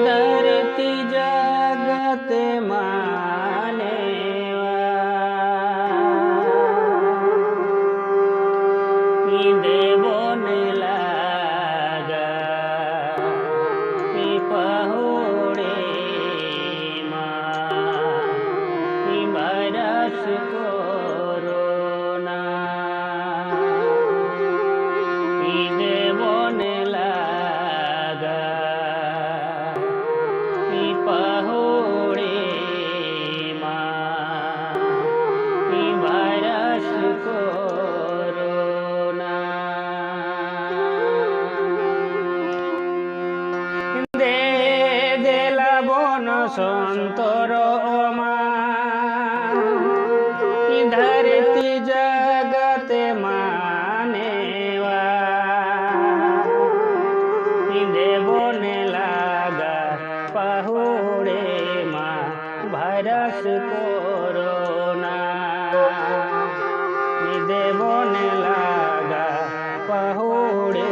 धरती जगत मानेवा देवो ने लागा पहुड़े बरस कोरोना देवो ने लागा पहुड़े बरस कोरोना दे देला बन संतर धरती जगत मानेवा देवो ने लागा पहुड़े भरस कोरोना देवो ने लागा पहुड़े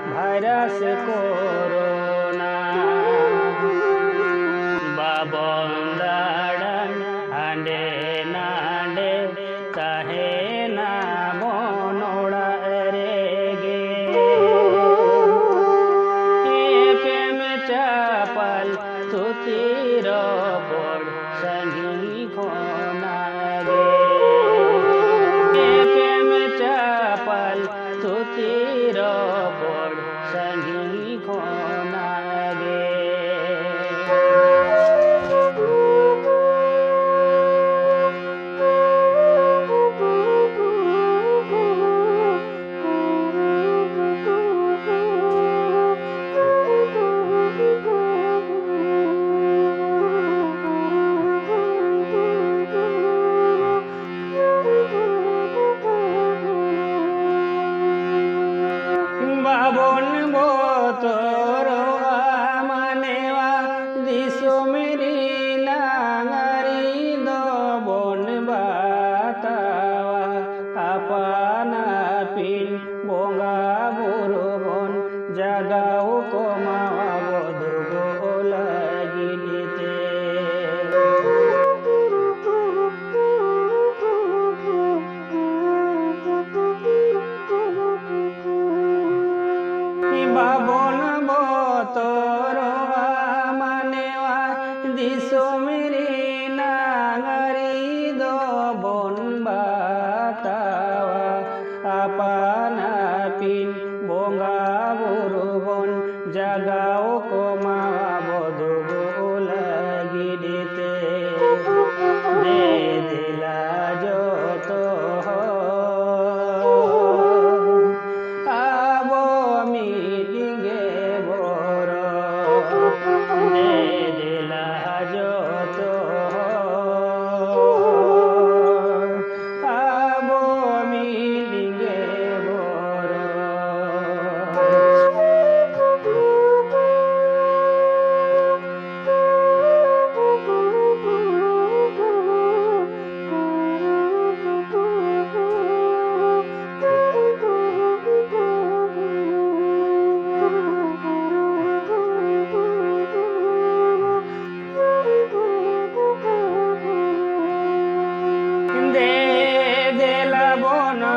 भरस कोरोना बाबंदाड़न हांडे नांडे कहे ना बनोड़ा रे गे प्रेम चपल तुतीर बड़ संगी खोना गे प्रेम चपल तुतीर बड़ संगी खोना गे बाबन बोतर मानेवा दिशो मेरी नांगरी दो बन बातावा अपना पिन बोंगा बुरबन जगाओ कमावा बधुगो लगी दीते बाबन बोतर मानेवा दिशो मेरी नांगरी दो बन बातावा अपना पिन बोंगा बुरबन जगाओ कमावा बधुगो लगी दीते दे दिला जो तो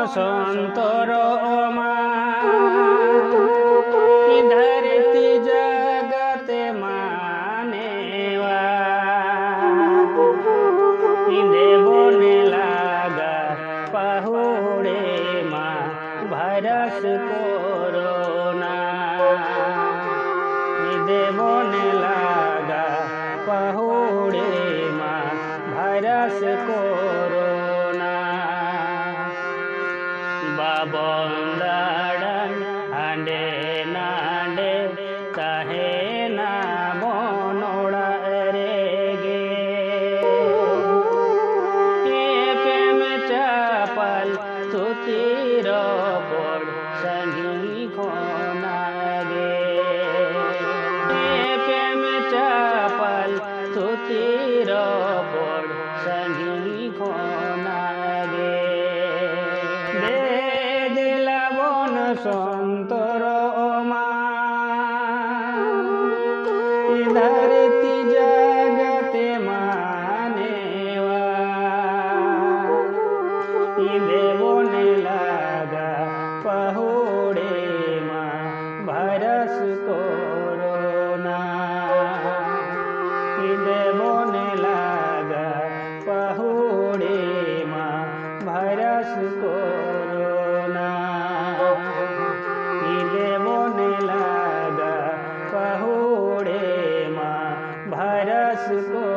संतर धरती जगत मानेवा देवो ने लागा पहुड़े भरस कोरोना देवो ने लागा पहुड़े भरस कोरोना बाबंदाड़न हांडे नांडे कहे ना बनोड़ा रे गे प्रेम चपल तुतीर बड़ संगी खोना गे प्रेम चपल धरती जगत मानेवा देवो ने लगा पहुड़े माँ भरस कोरोना देवो ने लगा पहुड़े माँ भरस कोरोना देवो ने लगा पहुड़े माँ भरस को